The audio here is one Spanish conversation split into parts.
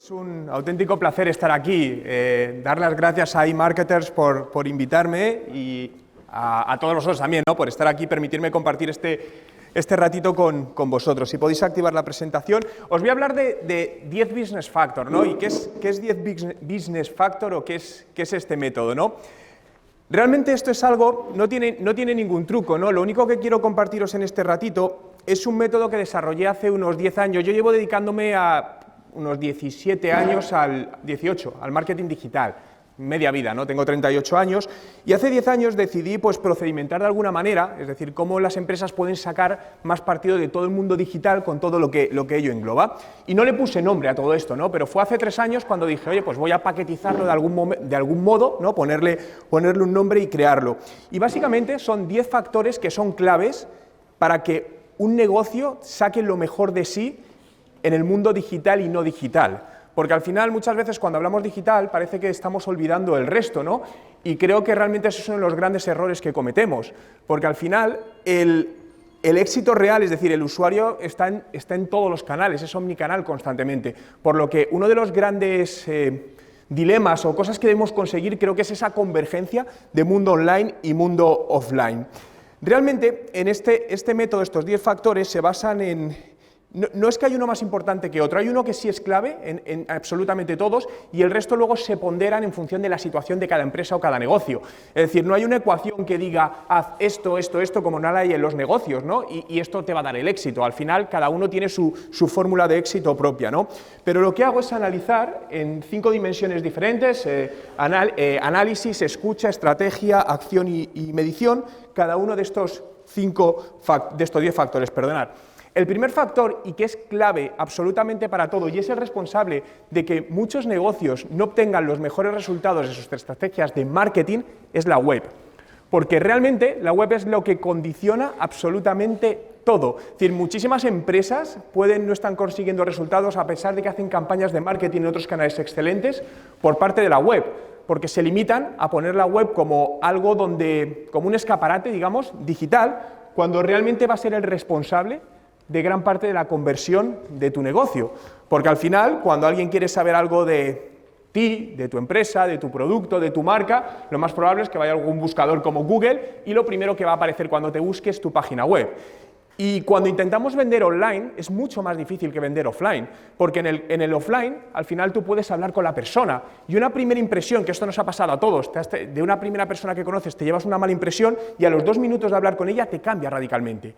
Es un auténtico placer estar aquí, dar las gracias a eMarketers por invitarme y a todos vosotros también, ¿no?, por estar aquí, permitirme compartir este ratito con vosotros. Si podéis activar la presentación, os voy a hablar de 10 Business Factor, ¿no? ¿Y qué es 10 Business Factor o qué es este método, ¿no? Realmente esto es algo, no tiene ningún truco, ¿no? Lo único que quiero compartiros en este ratito es un método que desarrollé hace unos 10 años. Yo llevo dedicándome a unos 17 años, 18, al marketing digital, media vida, ¿no? Tengo 38 años y hace 10 años decidí pues procedimentar de alguna manera, es decir, cómo las empresas pueden sacar más partido de todo el mundo digital con todo lo que ello engloba. Y no le puse nombre a todo esto, ¿no? Pero fue hace 3 años cuando dije, oye, pues voy a paquetizarlo de algún modo, ¿no? Ponerle un nombre y crearlo. Y básicamente son 10 factores que son claves para que un negocio saque lo mejor de sí en el mundo digital y no digital. Porque al final, muchas veces, cuando hablamos digital, parece que estamos olvidando el resto, ¿no? Y creo que realmente esos son los grandes errores que cometemos. Porque al final, el éxito real, es decir, el usuario está en todos los canales, es omnicanal constantemente. Por lo que uno de los grandes dilemas o cosas que debemos conseguir, creo que es esa convergencia de mundo online y mundo offline. Realmente, en este método, estos 10 factores se basan en... No es que hay uno más importante que otro, hay uno que sí es clave en absolutamente todos y el resto luego se ponderan en función de la situación de cada empresa o cada negocio. Es decir, no hay una ecuación que diga haz esto, como nada hay en los negocios, ¿no? Y esto te va a dar el éxito. Al final cada uno tiene su fórmula de éxito propia, ¿no? Pero lo que hago es analizar en 5 dimensiones diferentes, análisis, escucha, estrategia, acción y medición, cada uno de estos 10 factores, perdonad. El primer factor, y que es clave absolutamente para todo, y es el responsable de que muchos negocios no obtengan los mejores resultados de sus estrategias de marketing, es la web. Porque realmente la web es lo que condiciona absolutamente todo. Es decir, muchísimas empresas no están consiguiendo resultados a pesar de que hacen campañas de marketing en otros canales excelentes por parte de la web, porque se limitan a poner la web como algo como un escaparate, digamos, digital, cuando realmente va a ser el responsable de gran parte de la conversión de tu negocio. Porque al final, cuando alguien quiere saber algo de ti, de tu empresa, de tu producto, de tu marca, lo más probable es que vaya a algún buscador como Google y lo primero que va a aparecer cuando te busques es tu página web. Y cuando intentamos vender online es mucho más difícil que vender offline, porque en el offline al final tú puedes hablar con la persona y una primera impresión, que esto nos ha pasado a todos, de una primera persona que conoces te llevas una mala impresión y a los 2 minutos de hablar con ella te cambia radicalmente.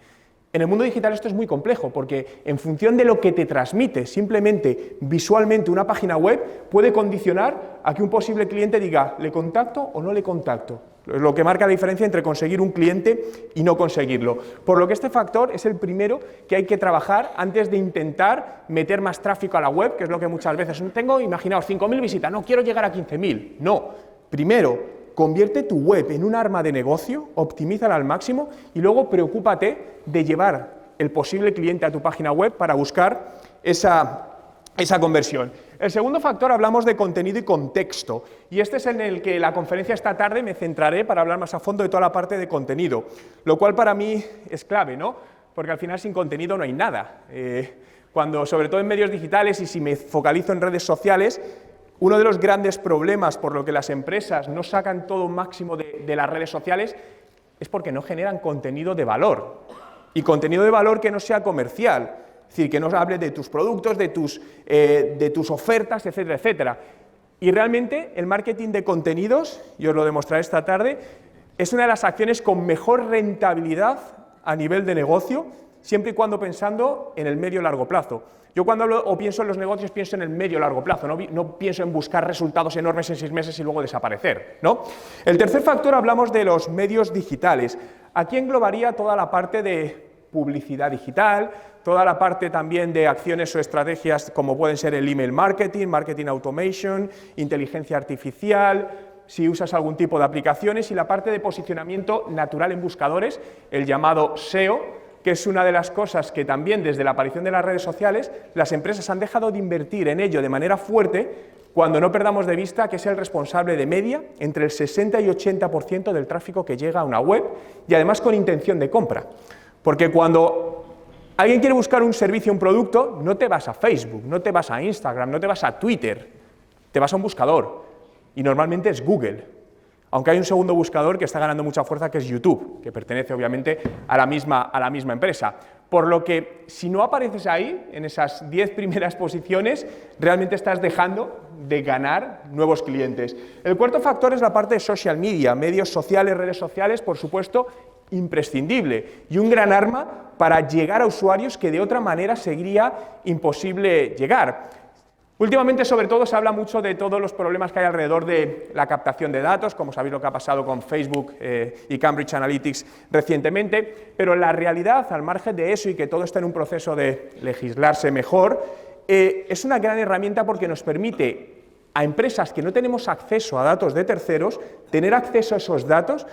En el mundo digital esto es muy complejo porque en función de lo que te transmite simplemente visualmente una página web puede condicionar a que un posible cliente diga ¿le contacto o no le contacto? Es lo que marca la diferencia entre conseguir un cliente y no conseguirlo. Por lo que este factor es el primero que hay que trabajar antes de intentar meter más tráfico a la web, que es lo que muchas veces tengo, imaginaos, 5.000 visitas, no quiero llegar a 15.000. No, primero convierte tu web en un arma de negocio, optimízala al máximo y luego preocúpate de llevar el posible cliente a tu página web para buscar esa conversión. El segundo factor, hablamos de contenido y contexto, y este es en el que la conferencia esta tarde me centraré para hablar más a fondo de toda la parte de contenido, lo cual para mí es clave, ¿no? Porque al final sin contenido no hay nada. Sobre todo en medios digitales y si me focalizo en redes sociales, uno de los grandes problemas por lo que las empresas no sacan todo un máximo de las redes sociales es porque no generan contenido de valor. Y contenido de valor que no sea comercial, es decir, que no hable de tus productos, de tus ofertas, etcétera, etcétera. Y realmente el marketing de contenidos, y os lo demostraré esta tarde, es una de las acciones con mejor rentabilidad a nivel de negocio, siempre y cuando pensando en el medio y largo plazo. Yo cuando hablo o pienso en los negocios pienso en el medio y largo plazo, no pienso en buscar resultados enormes en 6 meses y luego desaparecer, ¿no? El tercer factor, hablamos de los medios digitales. Aquí englobaría toda la parte de publicidad digital, toda la parte también de acciones o estrategias como pueden ser el email marketing, marketing automation, inteligencia artificial, si usas algún tipo de aplicaciones y la parte de posicionamiento natural en buscadores, el llamado SEO, que es una de las cosas que también desde la aparición de las redes sociales las empresas han dejado de invertir en ello de manera fuerte cuando no perdamos de vista que es el responsable de media entre el 60 y 80% del tráfico que llega a una web y además con intención de compra. Porque cuando alguien quiere buscar un servicio, un producto, no te vas a Facebook, no te vas a Instagram, no te vas a Twitter, te vas a un buscador, y normalmente es Google, aunque hay un segundo buscador que está ganando mucha fuerza, que es YouTube, que pertenece obviamente a la misma empresa. Por lo que, si no apareces ahí, en esas 10 primeras posiciones, realmente estás dejando de ganar nuevos clientes. El cuarto factor es la parte de social media, medios sociales, redes sociales, por supuesto, imprescindible y un gran arma para llegar a usuarios que de otra manera sería imposible llegar. Últimamente, sobre todo, se habla mucho de todos los problemas que hay alrededor de la captación de datos, como sabéis lo que ha pasado con Facebook y Cambridge Analytics recientemente, pero la realidad, al margen de eso y que todo está en un proceso de legislarse mejor, es una gran herramienta porque nos permite a empresas que no tenemos acceso a datos de terceros, tener acceso a esos datos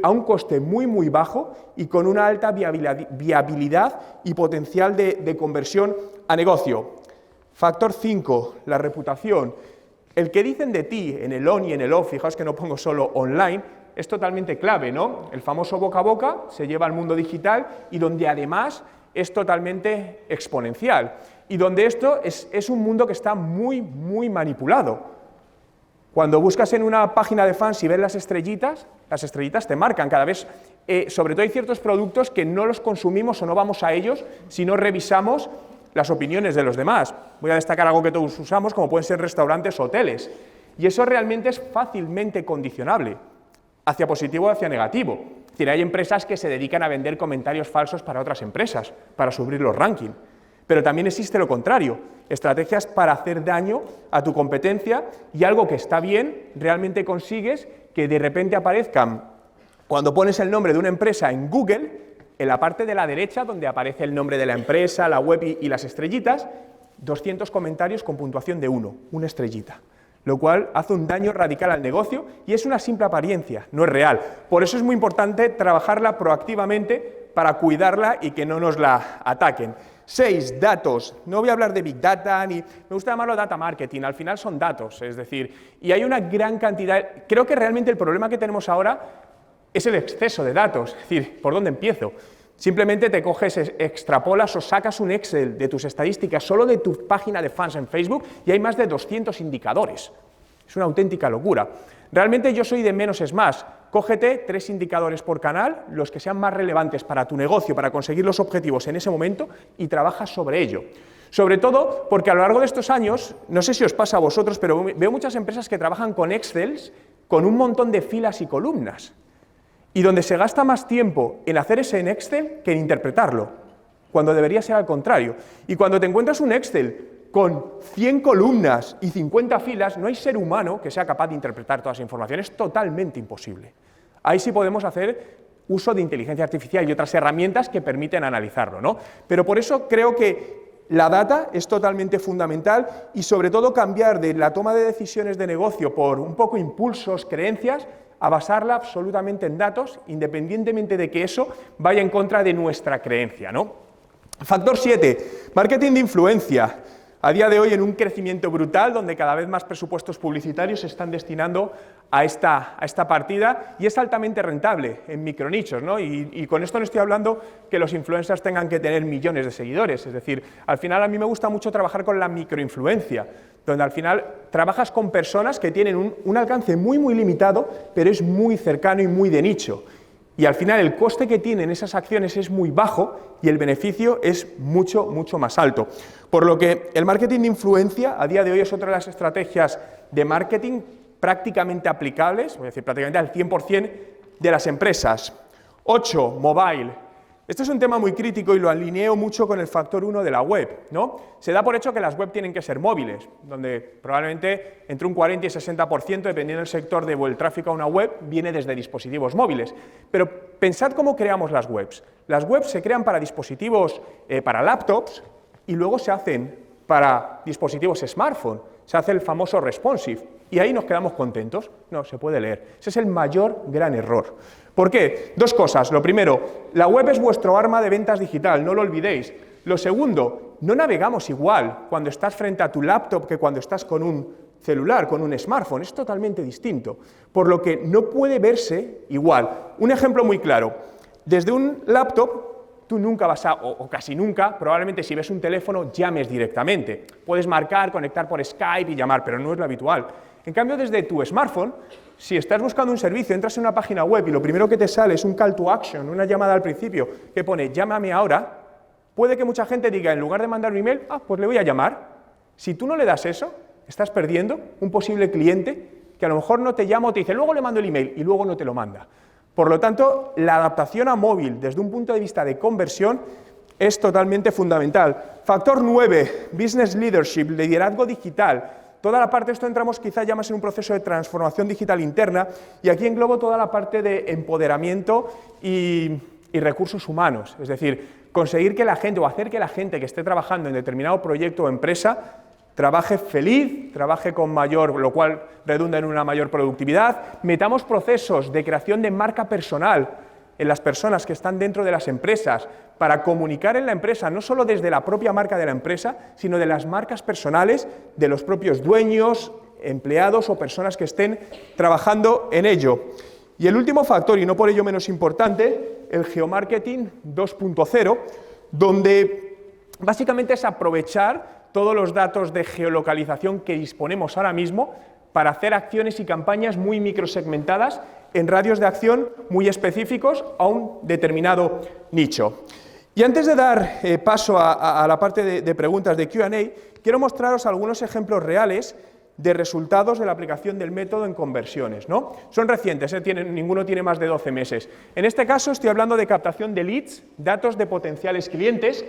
a un coste muy, muy bajo y con una alta viabilidad y potencial de conversión a negocio. Factor 5, la reputación. El que dicen de ti en el on y en el off, fijaos que no pongo solo online, es totalmente clave, ¿no? El famoso boca a boca se lleva al mundo digital y donde además es totalmente exponencial. Y donde esto es un mundo que está muy, muy manipulado. Cuando buscas en una página de fans y ves las estrellitas te marcan cada vez. Sobre todo hay ciertos productos que no los consumimos o no vamos a ellos si no revisamos las opiniones de los demás. Voy a destacar algo que todos usamos, como pueden ser restaurantes o hoteles. Y eso realmente es fácilmente condicionable, hacia positivo o hacia negativo. Es decir, hay empresas que se dedican a vender comentarios falsos para otras empresas, para subir los rankings. Pero también existe lo contrario, estrategias para hacer daño a tu competencia y algo que está bien, realmente consigues que de repente aparezcan, cuando pones el nombre de una empresa en Google, en la parte de la derecha, donde aparece el nombre de la empresa, la web y las estrellitas, 200 comentarios con puntuación de 1, una estrellita, lo cual hace un daño radical al negocio y es una simple apariencia, no es real. Por eso es muy importante trabajarla proactivamente para cuidarla y que no nos la ataquen. 6, datos. No voy a hablar de Big Data, ni me gusta llamarlo Data Marketing, al final son datos, es decir, y hay una gran cantidad. Creo que realmente el problema que tenemos ahora es el exceso de datos, es decir, ¿por dónde empiezo? Simplemente te coges, extrapolas o sacas un Excel de tus estadísticas solo de tu página de fans en Facebook y hay más de 200 indicadores. Es una auténtica locura. Realmente yo soy de menos es más. Cógete 3 indicadores por canal, los que sean más relevantes para tu negocio, para conseguir los objetivos en ese momento y trabaja sobre ello. Sobre todo porque a lo largo de estos años, no sé si os pasa a vosotros, pero veo muchas empresas que trabajan con Excels con un montón de filas y columnas. Y donde se gasta más tiempo en hacer ese en Excel que en interpretarlo, cuando debería ser al contrario. Y cuando te encuentras un Excel con 100 columnas y 50 filas, no hay ser humano que sea capaz de interpretar toda esa información, es totalmente imposible. Ahí sí podemos hacer uso de inteligencia artificial y otras herramientas que permiten analizarlo, ¿no? Pero por eso creo que la data es totalmente fundamental y sobre todo cambiar de la toma de decisiones de negocio por un poco impulsos, creencias, a basarla absolutamente en datos, independientemente de que eso vaya en contra de nuestra creencia, ¿no? Factor 7, marketing de influencia. A día de hoy en un crecimiento brutal, donde cada vez más presupuestos publicitarios se están destinando a esta partida y es altamente rentable en micronichos, ¿no? Y con esto no estoy hablando que los influencers tengan que tener millones de seguidores, es decir, al final a mí me gusta mucho trabajar con la microinfluencia, donde al final trabajas con personas que tienen un alcance muy, muy limitado, pero es muy cercano y muy de nicho. Y al final el coste que tienen esas acciones es muy bajo y el beneficio es mucho, mucho más alto. Por lo que el marketing de influencia a día de hoy es otra de las estrategias de marketing prácticamente aplicables, voy a decir prácticamente al 100% de las empresas. 8, mobile. Esto es un tema muy crítico y lo alineo mucho con el factor 1 de la web, ¿no? Se da por hecho que las web tienen que ser móviles, donde probablemente entre un 40 y 60%, dependiendo del sector de el tráfico a una web, viene desde dispositivos móviles. Pero pensad cómo creamos las webs. Las webs se crean para dispositivos, para laptops, y luego se hacen para dispositivos smartphone. Se hace el famoso responsive, y ahí nos quedamos contentos. No, se puede leer. Ese es el mayor gran error. ¿Por qué? 2 cosas. Lo primero, la web es vuestro arma de ventas digital, no lo olvidéis. Lo segundo, no navegamos igual cuando estás frente a tu laptop que cuando estás con un celular, con un smartphone, es totalmente distinto, por lo que no puede verse igual. Un ejemplo muy claro, desde un laptop tú nunca vas a, o casi nunca, probablemente si ves un teléfono, llames directamente. Puedes marcar, conectar por Skype y llamar, pero no es lo habitual. En cambio, desde tu smartphone, si estás buscando un servicio, entras en una página web y lo primero que te sale es un call to action, una llamada al principio que pone llámame ahora, puede que mucha gente diga, en lugar de mandar un email, pues le voy a llamar. Si tú no le das eso, estás perdiendo un posible cliente que a lo mejor no te llama o te dice, luego le mando el email y luego no te lo manda. Por lo tanto, la adaptación a móvil desde un punto de vista de conversión es totalmente fundamental. Factor 9, Business Leadership, liderazgo digital. Toda la parte, esto entramos quizá ya más en un proceso de transformación digital interna, y aquí englobo toda la parte de empoderamiento y recursos humanos. Es decir, conseguir que la gente o hacer que la gente que esté trabajando en determinado proyecto o empresa trabaje feliz, trabaje con mayor, lo cual redunda en una mayor productividad. Metamos procesos de creación de marca personal en las personas que están dentro de las empresas para comunicar en la empresa, no solo desde la propia marca de la empresa, sino de las marcas personales de los propios dueños, empleados o personas que estén trabajando en ello. Y el último factor, y no por ello menos importante, el geomarketing 2.0, donde básicamente es aprovechar todos los datos de geolocalización que disponemos ahora mismo para hacer acciones y campañas muy microsegmentadas en radios de acción muy específicos a un determinado nicho. Y antes de dar paso a la parte de preguntas de Q&A, quiero mostraros algunos ejemplos reales de resultados de la aplicación del método en conversiones, ¿no? Son recientes, ninguno tiene más de 12 meses. En este caso estoy hablando de captación de leads, datos de potenciales clientes,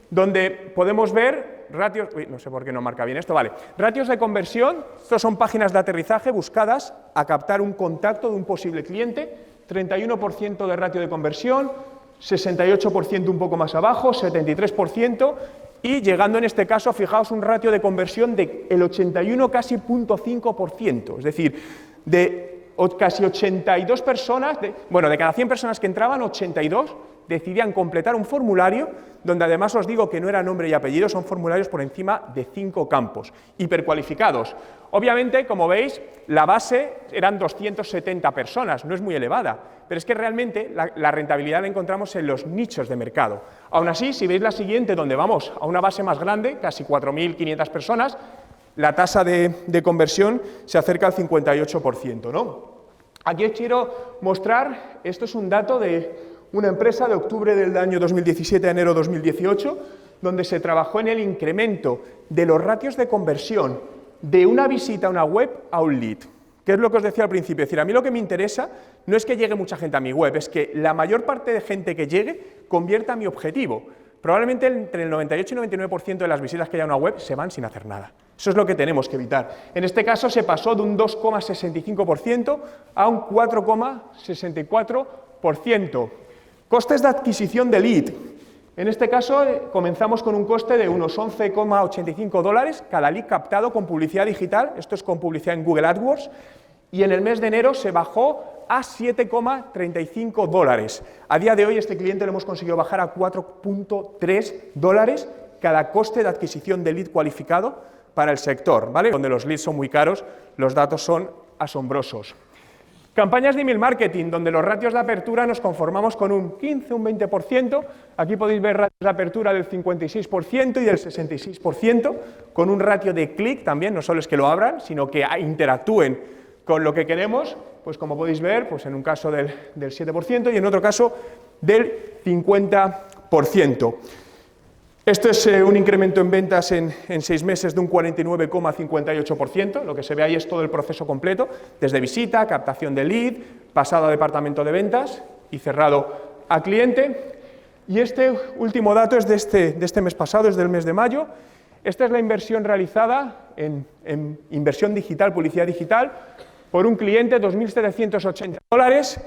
donde podemos ver ratios, no sé por qué no marca bien esto, vale, ratios de conversión. Estos son páginas de aterrizaje buscadas a captar un contacto de un posible cliente, 31% de ratio de conversión, 68% un poco más abajo, 73%, y llegando en este caso, fijaos, un ratio de conversión del 81 casi 0.5%, es decir, de casi 82 personas, de cada 100 personas que entraban, 82 decidían completar un formulario donde además os digo que no era nombre y apellido, son formularios por encima de 5 campos, hipercualificados. Obviamente, como veis, la base eran 270 personas, no es muy elevada, pero es que realmente la rentabilidad la encontramos en los nichos de mercado. Aún así, si veis la siguiente, donde vamos a una base más grande, casi 4.500 personas, la tasa de conversión se acerca al 58%, ¿no? Aquí os quiero mostrar, esto es un dato de una empresa de octubre del año 2017 a enero 2018, donde se trabajó en el incremento de los ratios de conversión de una visita a una web a un lead. ¿Qué es lo que os decía al principio? Es decir, a mí lo que me interesa no es que llegue mucha gente a mi web, es que la mayor parte de gente que llegue convierta mi objetivo. Probablemente entre el 98 y 99% de las visitas que hay a una web se van sin hacer nada. Eso es lo que tenemos que evitar. En este caso se pasó de un 2,65% a un 4,64%. Costes de adquisición de lead. En este caso comenzamos con un coste de unos $11,85 cada lead captado con publicidad digital, esto es con publicidad en Google AdWords, y en el mes de enero se bajó a $7,35. A día de hoy este cliente lo hemos conseguido bajar a $4,3 cada coste de adquisición de lead cualificado para el sector, ¿vale? Donde los leads son muy caros, los datos son asombrosos. Campañas de email marketing, donde los ratios de apertura nos conformamos con un 15, un 20%. Aquí podéis ver ratios de apertura del 56% y del 66%, con un ratio de clic también, no solo es que lo abran, sino que interactúen con lo que queremos, pues como podéis ver, pues en un caso del 7% y en otro caso del 50%. Esto es un incremento en ventas en 6 meses de un 49,58%, lo que se ve ahí es todo el proceso completo, desde visita, captación de lead, pasado a departamento de ventas y cerrado a cliente. Y este último dato es de este mes pasado, es del mes de mayo. Esta es la inversión realizada en inversión digital, publicidad digital, por un cliente, $2.780,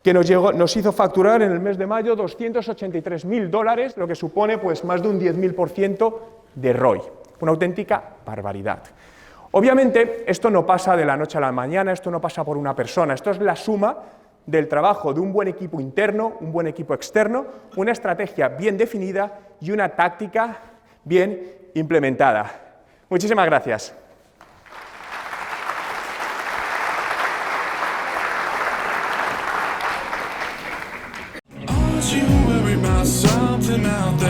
que nos hizo facturar en el mes de mayo $283.000, lo que supone pues más de un 10.000% de ROI, una auténtica barbaridad. Obviamente esto no pasa de la noche a la mañana, esto no pasa por una persona, esto es la suma del trabajo de un buen equipo interno, un buen equipo externo, una estrategia bien definida y una táctica bien implementada. Muchísimas gracias. You worry my son. now.